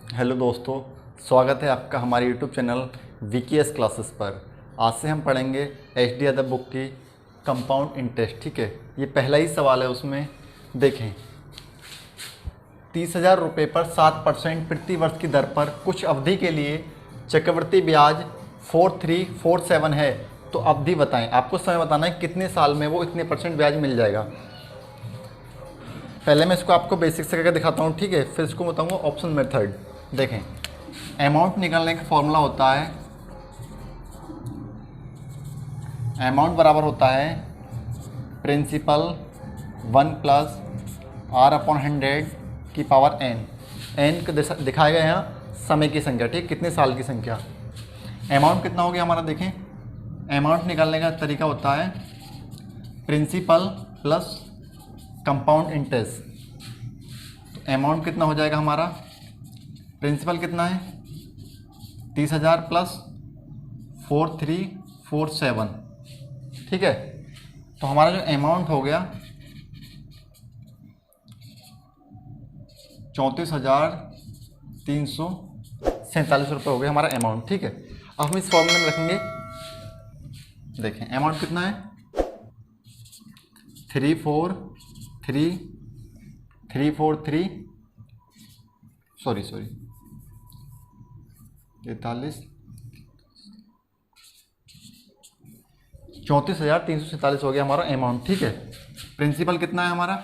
Hello दोस्तों, स्वागत है आपका हमारे यूट्यूब चैनल वीकेएस क्लासेस पर। आज से हम पढ़ेंगे एच डी यादव बुक की कंपाउंड इंटरेस्ट। ठीक है, ये पहला ही सवाल है। उसमें देखें, 30,000 रुपये पर 7% प्रति वर्ष की दर पर कुछ अवधि के लिए चक्रवृद्धि ब्याज 4347 है, तो अवधि बताएं। आपको समय बताना है कितने साल में वो इतने % ब्याज मिल जाएगा। पहले मैं इसको आपको बेसिक से करके दिखाता हूँ, ठीक है, फिर इसको बताऊँगा ऑप्शन मेथड। देखें, अमाउंट निकालने का फॉर्मूला होता है, अमाउंट बराबर होता है प्रिंसिपल 1 प्लस R/100 की पावर n को दिखाया गया यहाँ समय की संख्या, ठीक, कितने साल की संख्या। अमाउंट कितना हो गया हमारा, देखें, अमाउंट निकालने का तरीका होता है प्रिंसिपल प्लस कंपाउंड इंटरेस्ट। तो अमाउंट कितना हो जाएगा हमारा, प्रिंसिपल कितना है 30,000 प्लस 4347, ठीक है। तो हमारा जो अमाउंट हो गया 34,347 रुपये हो गया हमारा अमाउंट, ठीक है। अब हम इस फॉर्मूले में रखेंगे, देखें अमाउंट कितना है 343 सॉरी 34,347 हो गया हमारा अमाउंट, ठीक है। प्रिंसिपल कितना है हमारा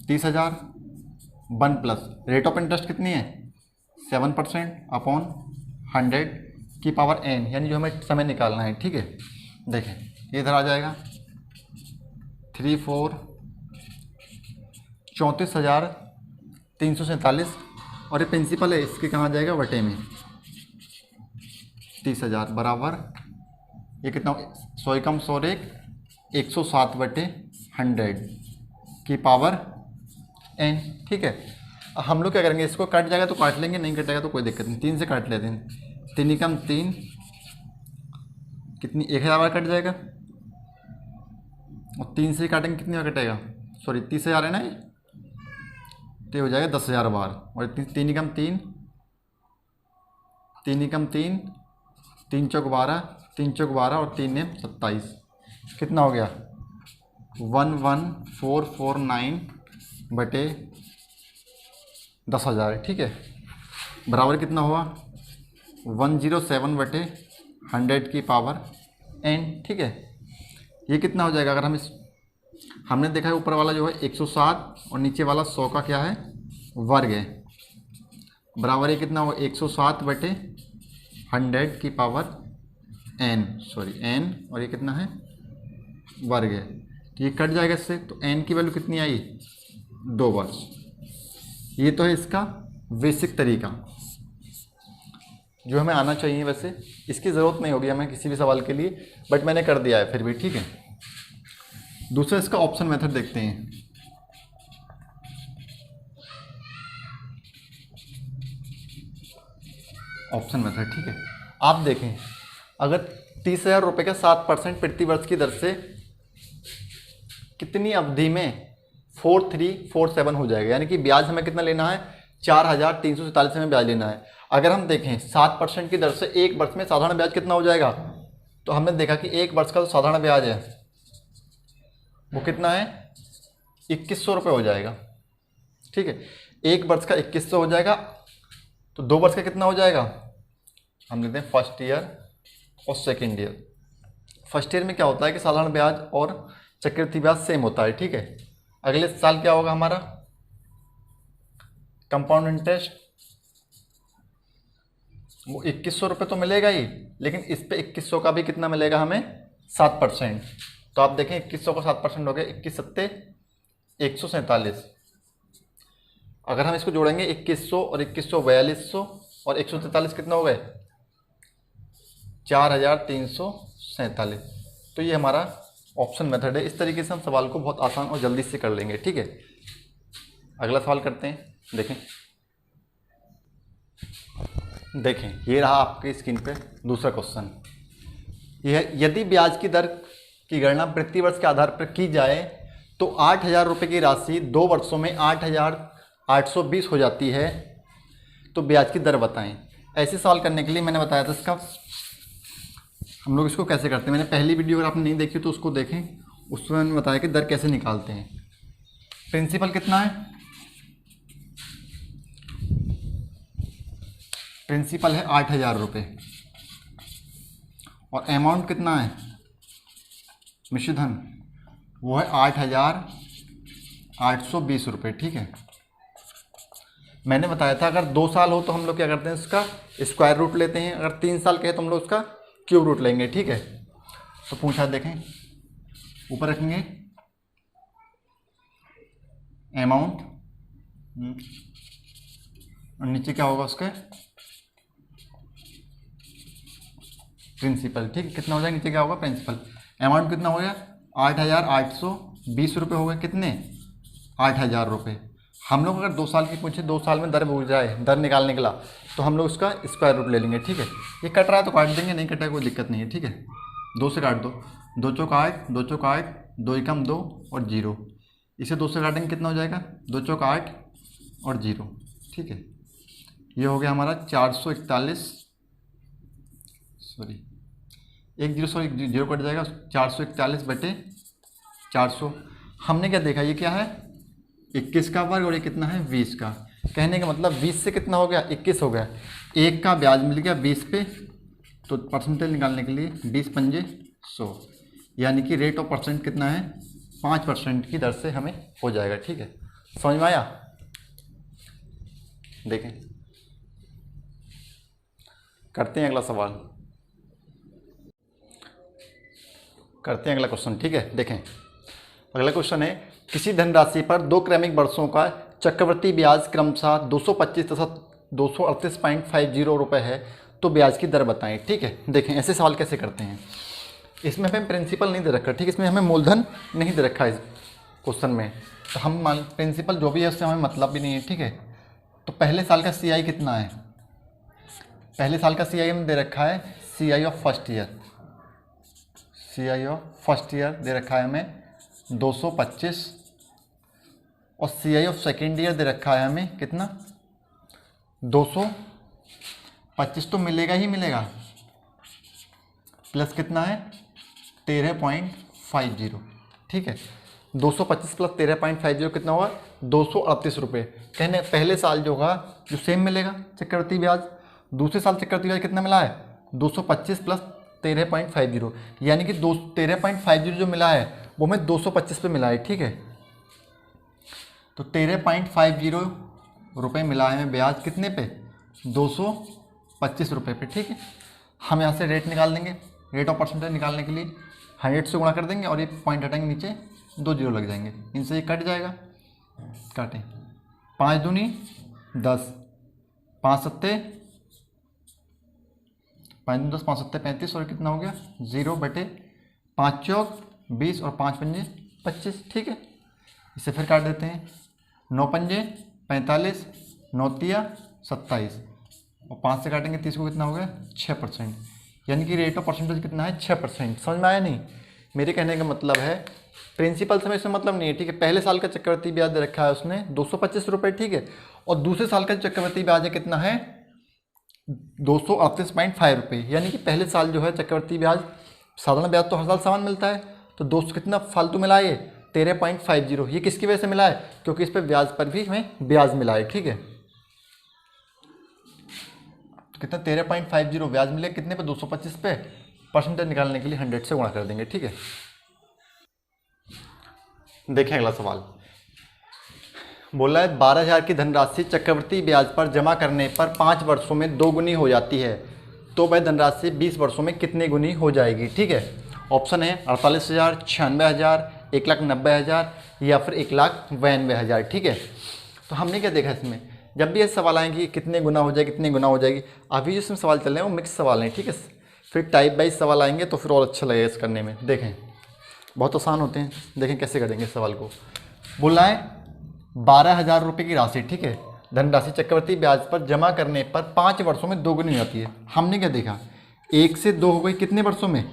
30,000, 1 प्लस रेट ऑफ इंटरेस्ट कितनी है 7% अपॉन 100 की पावर n, यानी जो हमें समय निकालना है, ठीक है। देखें ये इधर आ जाएगा 34,347 और ये प्रिंसिपल है, इसके कहाँ जाएगा वटे में 30,000 बराबर ये कितना 100 कम 100 107/100 की पावर n, ठीक है। हम लोग क्या करेंगे, इसको कट जाएगा तो काट लेंगे, नहीं कटेगा तो कोई दिक्कत नहीं, 3 से काट लेते हैं। 3 कम 3 कितनी 1,000 बार कट जाएगा, और 3 से काटेंगे कितनी बार कटेगा, सॉरी 30,000 है ना ये, तो हो जाएगा 10,000 बार। और 3 कम 3 3 चौक 12 3 चौक 12 और 3 ने 27, कितना हो गया 11,449/10,000, ठीक है। बराबर कितना हुआ 107/100 की पावर n, ठीक है। ये कितना हो जाएगा, अगर हम इस हमने देखा है ऊपर वाला जो है 107 और नीचे वाला 100 का क्या है वर्ग है, बराबर ये कितना होगा 107/100 की पावर n, n, और ये कितना है वर्ग है, तो ये कट जाएगा इससे, तो n की वैल्यू कितनी आई 2 वर्ष। ये तो है इसका बेसिक तरीका जो हमें आना चाहिए। वैसे इसकी ज़रूरत नहीं होगी हमें किसी भी सवाल के लिए, बट मैंने कर दिया है फिर भी, ठीक है। दूसरा इसका ऑप्शन मेथड देखते हैं। ऑप्शन मेथड, ठीक है। आप देखें, अगर 30,000 रुपये का 7% प्रति वर्ष की दर से कितनी अवधि में 4347 हो जाएगा, यानी कि ब्याज हमें कितना लेना है 4,347 में ब्याज लेना है। अगर हम देखें 7% की दर से एक वर्ष में साधारण ब्याज कितना हो जाएगा, तो हमने देखा कि एक वर्ष का जो साधारण ब्याज है वो कितना है 2,100 रुपये हो जाएगा, ठीक है। एक वर्ष का 2,100 हो जाएगा, तो 2 वर्ष का कितना हो जाएगा, हम लिखते हैं फर्स्ट ईयर और सेकेंड ईयर। फर्स्ट ईयर में क्या होता है कि साधारण ब्याज और चक्रवृद्धि ब्याज सेम होता है, ठीक है। अगले साल क्या होगा हमारा कंपाउंड इंटरेस्ट, वो 2,100 रुपये तो मिलेगा ही, लेकिन इस पे 2,100 का भी कितना मिलेगा हमें 7%। तो आप देखें 2,100 का 7% हो गया 21 सत्ते 147। अगर हम इसको जोड़ेंगे 2,100 और 2,100 4200 और 143 कितना हो गए 4,347। तो ये हमारा ऑप्शन मेथड है। इस तरीके से हम सवाल को बहुत आसान और जल्दी से कर लेंगे, ठीक है। अगला सवाल करते हैं। देखें ये रहा आपकी स्क्रीन पे दूसरा क्वेश्चन। यह यदि ब्याज की दर की गणना प्रति वर्ष के आधार पर की जाए तो 8,000 रुपये की राशि 2 वर्षों में 8,000 820 हो जाती है तो ब्याज की दर बताएं। ऐसे सवाल करने के लिए मैंने बताया था इसका हम लोग इसको कैसे करते हैं। मैंने पहली वीडियो अगर आपने नहीं देखी तो उसको देखें, उसमें मैंने बताया कि दर कैसे निकालते हैं। प्रिंसिपल कितना है? प्रिंसिपल है 8,000 रुपये और अमाउंट कितना है मिश्रधन, वो है 8,820 रुपये। ठीक है, मैंने बताया था अगर 2 साल हो तो हम लोग क्या करते हैं, इसका स्क्वायर रूट लेते हैं, अगर 3 साल के है तो हम लोग उसका क्यूब रूट लेंगे। ठीक है, तो पूछा देखें, ऊपर रखेंगे अमाउंट और नीचे क्या होगा उसके प्रिंसिपल। ठीक है, कितना हो जाएगा, नीचे क्या होगा प्रिंसिपल। अमाउंट कितना हो गया 8,820 रुपये हो गए, कितने 8,000 रुपये। हम लोग अगर 2 साल की पूछे, 2 साल में दर हो जाए, दर निकालने के लिए तो हम लोग उसका स्क्वायर रूट ले लेंगे। ठीक है, ये कट रहा है तो काट देंगे, नहीं कटा कोई दिक्कत नहीं है। ठीक है, 2 से काट दो, 2 चौक 8, 2 चौक 8, 2 एकम 2 और 0। इसे 2 से काटेंगे कितना हो जाएगा, 2 चौक 8 और 0। ठीक है, ये हो गया हमारा 441, सॉरी 1 0, सॉरी 0 कट जाएगा, 441 बटे 400। हमने क्या देखा, ये क्या है 21 का वर्ग और ये कितना है 20 का। कहने का मतलब 20 से कितना हो गया 21 हो गया, 1 का ब्याज मिल गया 20 पे, तो परसेंटेज निकालने के लिए 20 पंजे 100, यानी कि रेट ऑफ परसेंट कितना है 5% की दर से हमें हो जाएगा। ठीक है, समझ में आया? देखें, करते हैं अगला सवाल, करते हैं अगला क्वेश्चन। ठीक है, देखें अगला क्वेश्चन है, किसी धनराशि पर 2 क्रमिक वर्षों का चक्रवृद्धि ब्याज क्रमशः 225 तथा 238.50 रुपये है, तो ब्याज की दर बताएं। ठीक है, देखें ऐसे सवाल कैसे करते हैं। इसमें हमें प्रिंसिपल नहीं दे रखा, ठीक है, इसमें हमें मूलधन नहीं दे रखा इस क्वेश्चन में, तो हम मान प्रिंसिपल जो भी है उससे हमें मतलब भी नहीं है। ठीक है, तो पहले साल का CI कितना है, पहले साल का CI हमें दे रखा है CI of first year, CI of first year दे रखा है हमें 225 और CI ऑफ सेकेंड ईयर दे रखा है हमें कितना 225, तो मिलेगा ही मिलेगा, प्लस कितना है 13.50। ठीक है, 225 प्लस 13.50 कितना होगा 238 रुपये। कहने पहले साल जो होगा जो सेम मिलेगा चक्रवृद्धि ब्याज, दूसरे साल चक्रवृद्धि ब्याज कितना मिला है 225 प्लस 13.50, यानी कि 13.50 जो मिला है वो हमें 225 पे मिला है। ठीक है, तो 13.50 रुपये मिला है हमें ब्याज कितने पे 225 रुपये पे। ठीक है, हम यहाँ से रेट निकाल देंगे, रेट ऑफ परसेंटेज निकालने के लिए 100 से गुणा कर देंगे और ये पॉइंट हटाएंगे, नीचे 2 जीरो लग जाएंगे, इनसे ये कट जाएगा, काटें 5 दूनी 10, 5 सत्ते 5 सत्ते 35 और कितना हो गया 0 बटे 5 चौक 20 और 5 पंजे 25। ठीक है, इसे फिर काट देते हैं, 9 पंजे 45, 9 तिया 27 और 5 से काटेंगे 30 को, कितना हो गया 6%, यानी कि रेट ऑफ परसेंटेज कितना है 6%। समझ में आया नहीं? मेरे कहने का मतलब है प्रिंसिपल से इसमें मतलब नहीं है। ठीक है, पहले साल का चक्रवृद्धि ब्याज दे रखा है उसने 225 रुपये। ठीक है, और दूसरे साल का चक्रवृद्धि ब्याज है कितना है 238.5 रुपये, यानी कि पहले साल जो है चक्रवृद्धि ब्याज, साधारण ब्याज तो हर साल समान मिलता है, तो दोस्त कितना फालतू मिला है 13.50। ये किसकी वजह से मिला है, क्योंकि इस पर ब्याज पर भी हमें ब्याज मिला है। ठीक है, तो कितना 13.50 ब्याज मिले कितने पे 225 पे, परसेंटेज निकालने के लिए 100 से गुणा कर देंगे। ठीक है, देखें अगला सवाल, बोला है 12,000 की धनराशि चक्रवृद्धि ब्याज पर जमा करने पर 5 वर्षों में 2 गुनी हो जाती है, तो वह धनराशि 20 वर्षों में कितने गुनी हो जाएगी। ठीक है, ऑप्शन है 48,000, 96,000, 1,90,000 या फिर 1,92,000। ठीक है, तो हमने क्या देखा इसमें, जब भी ऐसे सवाल आएंगे कितने गुना हो जाएगी कितने गुना हो जाएगी, अभी जिसमें सवाल चल रहे हैं वो मिक्स सवाल हैं। ठीक है, फिर टाइप वाइज सवाल आएंगे तो फिर और अच्छा लगेगा इस करने में। देखें बहुत आसान होते हैं, देखें कैसे करेंगे सवाल को। बोला है 12,000 रुपये की राशि, ठीक है, धनराशि चक्रवृद्धि ब्याज पर जमा करने पर 5 वर्षों में 2 गुनी हो जाती है। हमने क्या देखा 1 से 2 हो गई कितने वर्षों में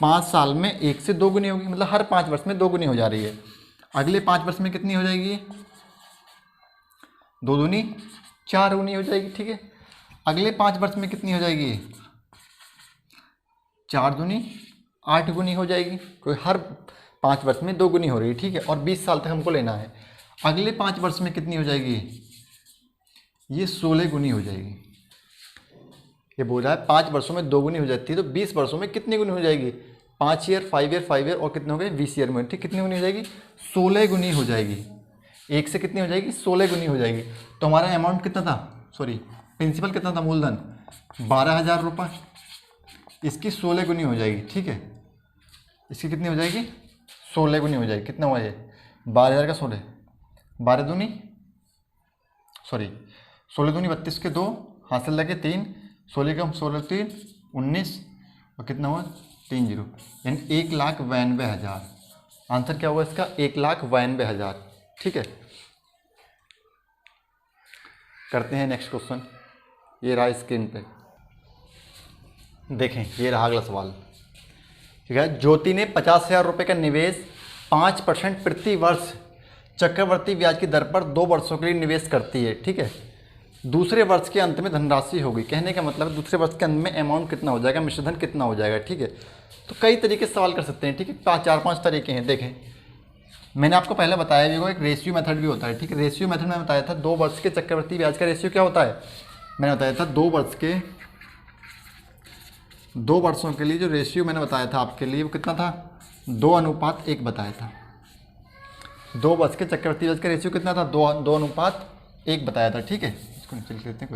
5 साल में 1 से 2 गुनी होगी, मतलब हर 5 वर्ष में 2 गुनी हो जा रही है। अगले 5 वर्ष में कितनी हो जाएगी 2 दूनी 4 गुनी हो जाएगी, ठीक है। अगले 5 वर्ष में कितनी हो जाएगी? 4 दूनी 8 गुनी हो जाएगी, कोई हर 5 वर्ष में 2 गुनी हो रही है, ठीक है। और 20 साल तक हमको लेना है। अगले 5 वर्ष में कितनी हो जाएगी? ये 16 गुनी हो जाएगी। ये बोल रहा है 5 वर्षों में 2 गुनी हो जाती है, तो 20 वर्षों में कितनी गुनी हो जाएगी? 5 ईयर, 5 ईयर, 5 ईयर और कितने हो गए? 20 ईयर में, ठीक। कितनी गुनी हो जाएगी? 16 गुनी हो जाएगी। 1 से कितनी हो जाएगी? 16 गुनी हो जाएगी। तो हमारा अमाउंट कितना था? सॉरी, प्रिंसिपल कितना था? मूलधन 12,000 रुपये। इसकी 16 गुनी हो जाएगी, ठीक है। इसकी कितनी हो जाएगी? 16 गुनी हो जाएगी। कितना हुआ ये? 12,000 का 16, 12 दूनी सॉरी 16 दूनी 32 के 2, हासिल लगे 3, 16 का 16 3 19 और कितना हुआ? 3 0, यानी 1,92,000। आंसर क्या होगा इसका? 1,92,000, ठीक है। करते हैं नेक्स्ट क्वेश्चन। ये रहा स्क्रीन पे, देखें, ये रहा अगला सवाल, ठीक है। ज्योति ने 50,000 रुपये का निवेश 5% प्रति वर्ष चक्रवर्ती ब्याज की दर पर 2 वर्षों के लिए निवेश करती है, ठीक है। दूसरे वर्ष के अंत में धनराशि होगी। कहने का मतलब है दूसरे वर्ष के अंत में अमाउंट कितना हो जाएगा, मिश्रधन कितना हो जाएगा, ठीक है। तो कई तरीके से सवाल कर सकते हैं, ठीक है। 4-5 तरीके हैं। देखें, मैंने आपको पहले बताया भी होगा, एक रेशियो मेथड भी होता है, ठीक है। रेशियो मेथड में बताया था 2 वर्ष के चक्रवर्ती ब्याज का रेशियो क्या होता है, मैंने बताया था 2 वर्षों के लिए जो रेशियो मैंने बताया था आपके लिए वो कितना था? 2:1 बताया था। 2 वर्ष के चक्रवर्ती ब्याज का रेशियो कितना था? 2:1 बताया था, ठीक है। इसको नीचे लिख लेते हैं,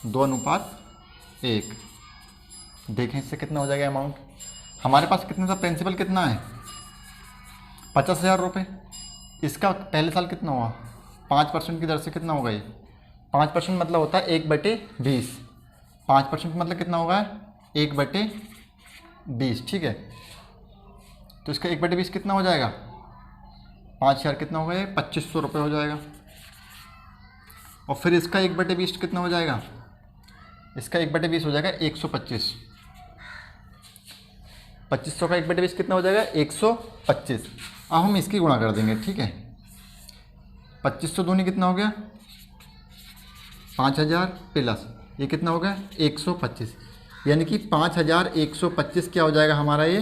2:1। देखें इससे कितना हो जाएगा अमाउंट। हमारे पास कितना था? प्रिंसिपल कितना है? 50,000 रुपये। इसका पहले साल कितना हुआ? 5% की दर से कितना होगा ये? 5% मतलब होता है 1/20। 5% मतलब कितना होगा? 1/20, ठीक है। तो इसका 1/20 कितना हो जाएगा? 5,000 कितना होगा? ये 2,500 रुपये हो जाएगा। और फिर इसका 1/20 कितना हो जाएगा? इसका 1/20 हो जाएगा 125। 2,500 का 1/20 कितना हो जाएगा? 125। अब हम इसकी गुणा कर देंगे, ठीक है। 2,500 दूनी कितना हो गया? 5,000 प्लस ये कितना हो गया? 125, यानी कि 5,125 क्या हो जाएगा हमारा? ये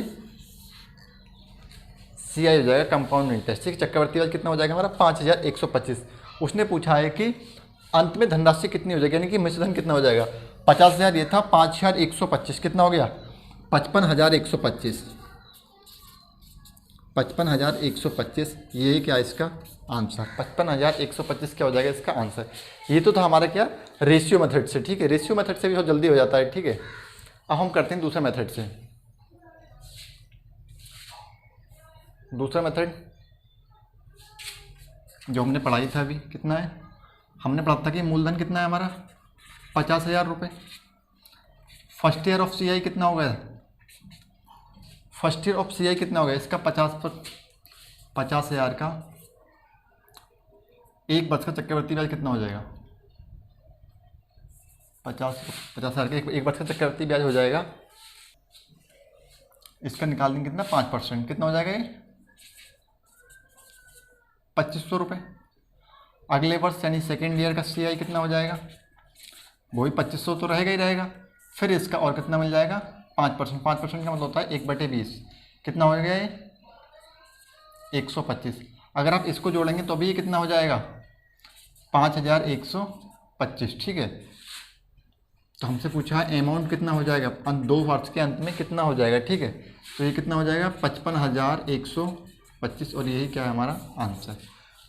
CI हो जाएगा, कंपाउंड इंटरेस्ट, ठीक। चक्रवर्ती ब्याज कितना हो जाएगा हमारा? 5,125। उसने पूछा है कि अंत में धनराशि कितनी हो जाएगी, यानी कि मिश्रधन कितना हो जाएगा। 50,000 ये था, 5,125 कितना हो गया? 55,125। 55,125 ये क्या है इसका आंसर? 55,125 क्या हो जाएगा इसका आंसर। ये तो था हमारा क्या? रेशियो मेथड से, ठीक है। रेशियो मेथड से भी बहुत जल्दी हो जाता है, ठीक है। अब हम करते हैं दूसरे मेथड से। दूसरा मेथड जो हमने पढ़ाई था अभी, कितना है? हमने पढ़ा था कि मूलधन कितना है हमारा? 50,000 रुपये। फर्स्ट ईयर ऑफ CI कितना हो गया? फर्स्ट ईयर ऑफ CI कितना हो गया इसका? 50,000 का 1 वर्ष का चक्रवर्ती ब्याज कितना हो जाएगा? 50,000 का 1 वर्ष का चक्रवर्ती ब्याज हो जाएगा। इसका निकाल देंगे कितना? 5%। कितना हो जाएगा ये? 2,500 रुपये। अगले वर्ष यानी सेकेंड ईयर का CI कितना हो जाएगा? वही 2,500 तो रहेगा ही रहेगा। फिर इसका और कितना मिल जाएगा? 5%। 5% का मतलब होता है 1/20। कितना हो गया ये? 125। अगर आप इसको जोड़ेंगे तो भी ये कितना हो जाएगा? 5,125, ठीक है। तो हमसे पूछा है अमाउंट कितना हो जाएगा 2 वर्ष के अंत में कितना हो जाएगा, ठीक है। तो ये कितना हो जाएगा? 55,125 और यही क्या है हमारा आंसर।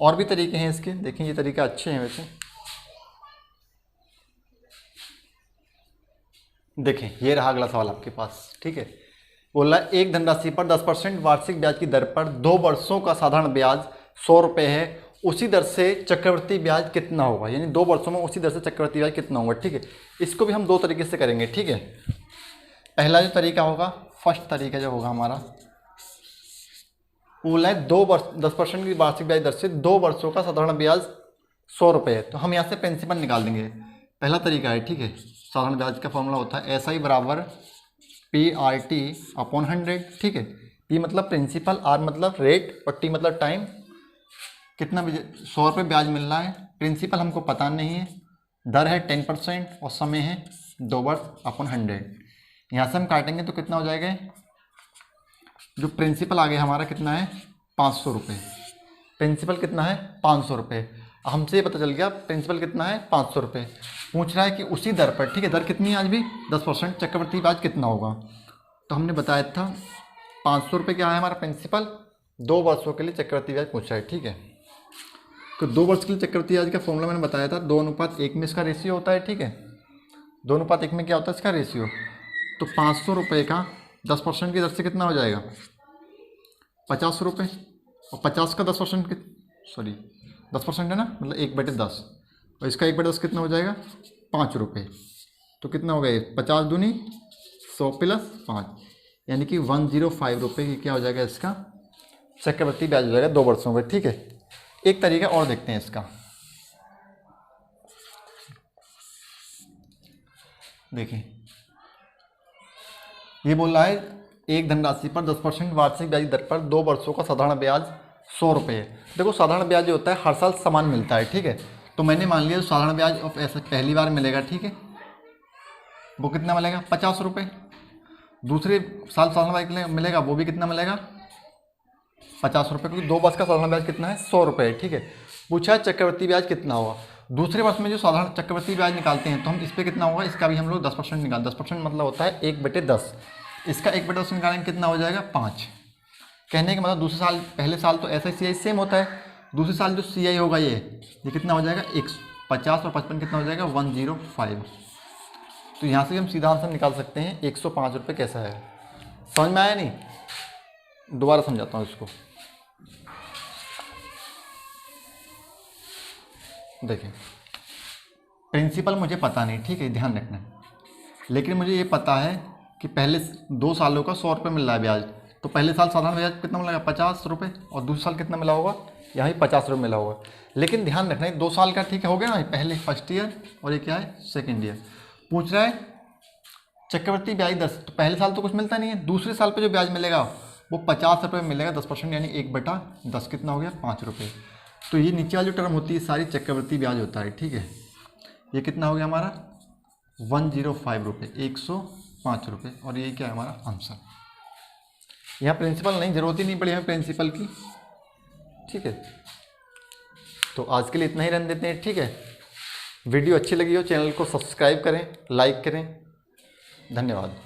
और भी तरीके हैं इसके, देखें ये तरीका अच्छे हैं वैसे। देखें ये रहा अगला सवाल आपके पास, ठीक है। बोला एक धनराशि पर 10% वार्षिक ब्याज की दर पर 2 वर्षों का साधारण ब्याज 100 रुपये है, उसी दर से चक्रवर्ती ब्याज कितना होगा, यानी 2 वर्षों में उसी दर से चक्रवर्ती ब्याज कितना होगा, ठीक है। इसको भी हम 2 तरीके से करेंगे, ठीक है। पहला जो तरीका होगा, फर्स्ट तरीका जो होगा हमारा, बोला है 10% की वार्षिक ब्याज दर से 2 वर्षों का साधारण ब्याज 100 रुपये है, तो हम यहाँ से प्रिंसिपल निकाल देंगे। पहला तरीका है, ठीक है। साधारण ब्याज का फॉर्मूला होता है SI बराबर PRT/100, ठीक है। P मतलब प्रिंसिपल, R मतलब रेट और T मतलब टाइम। कितना 100 रुपये ब्याज मिल रहा है, प्रिंसिपल हमको पता नहीं है, दर है 10% और समय है 2 वर्ष अपन 100। यहाँ से हम काटेंगे तो कितना हो जाएगा, जो प्रिंसिपल आ गया हमारा कितना है 500 रुपये। प्रिंसिपल कितना है 500 रुपये। हमसे ये पता चल गया प्रिंसिपल कितना है 500 रुपये। पूछ रहा है कि उसी दर पर, ठीक है, दर कितनी है आज भी 10%, चक्रवृद्धि ब्याज कितना होगा। तो हमने बताया था 500 रुपये क्या है हमारा प्रिंसिपल, 2 वर्षों के लिए चक्रवृद्धि ब्याज पूछ रहा है, ठीक है। तो 2 वर्ष के लिए चक्रवृद्धि ब्याज का फॉर्मूला मैंने बताया था 2:1 में इसका रेशियो होता है, ठीक है। 2:1 में क्या होता है इसका रेशियो। तो 500 रुपये का 10% की दर से कितना हो जाएगा 50 रुपये, और 50 का 10% 10% है ना, मतलब 1/10, और इसका 1/10 कितना हो जाएगा 5 रुपये। तो कितना हो गया 50 दूनी 100 + 5, यानी कि 105 रुपये की क्या हो जाएगा इसका चक्रवृद्धि ब्याज हो जाएगा 2 वर्षों में, ठीक है। एक तरीका और देखते हैं इसका, देखिए ये बोल रहा है एक धनराशि पर 10% वार्षिक ब्याज दर पर 2 वर्षों का साधारण ब्याज 100 रुपये है। देखो साधारण ब्याज जो होता है हर साल समान मिलता है, ठीक है। तो मैंने मान लिया साधारण ब्याज ऐसा पहली बार मिलेगा, ठीक है, वो कितना मिलेगा 50 रुपये। दूसरे साल साधारण ब्याज मिलेगा वो भी कितना मिलेगा 50 रुपये, क्योंकि 2 वर्ष का साधारण ब्याज कितना है 100 रुपये, ठीक है। पूछा है चक्रवृद्धि ब्याज कितना होगा। दूसरे वर्ष में जो साधारण चक्रवृद्धि ब्याज निकालते हैं तो हम इस पर कितना होगा, इसका भी हम लोग 10% निकाल, 10% मतलब होता है 1/10। इसका 1/10 निकालेंगे कितना हो जाएगा 5। कहने का मतलब दूसरे साल, पहले साल तो ऐसा CI सेम होता है, दूसरे साल जो CI होगा ये कितना हो जाएगा 150 और 55 कितना हो जाएगा 105। तो यहाँ से हम सीधा आंसर निकाल सकते हैं 105 रुपये कैसा है। समझ में आया नहीं, दोबारा समझाता हूँ इसको। देखिए प्रिंसिपल मुझे पता नहीं, ठीक है, ध्यान रखना, लेकिन मुझे ये पता है कि पहले 2 सालों का 100 रुपये मिल रहा है ब्याज। तो पहले साल साधारण ब्याज कितना मिलेगा 50 रुपये, और दूसरे साल कितना मिला होगा यहाँ 50 रुपये मिला होगा। लेकिन ध्यान रखना है 2 साल का, ठीक है, हो गया ना, पहले फर्स्ट ईयर और ये क्या है सेकेंड ईयर। पूछ रहा है चक्रवृद्धि ब्याज 10, तो पहले साल तो कुछ मिलता नहीं है, दूसरे साल पे जो ब्याज मिलेगा वो 50 रुपये मिलेगा 10%, यानी 1/10 कितना हो गया 5 रुपये। तो ये नीचे वाली जो टर्म होती है सारी चक्रवृद्धि ब्याज होता है, ठीक है। ये कितना हो गया हमारा 105 रुपये, 105 रुपये, और ये क्या है हमारा आंसर। यहाँ प्रिंसिपल नहीं, जरूरत ही नहीं पड़ी हमें प्रिंसिपल की, ठीक है। तो आज के लिए इतना ही रहने देते हैं, ठीक है। वीडियो अच्छी लगी हो चैनल को सब्सक्राइब करें, लाइक करें, धन्यवाद।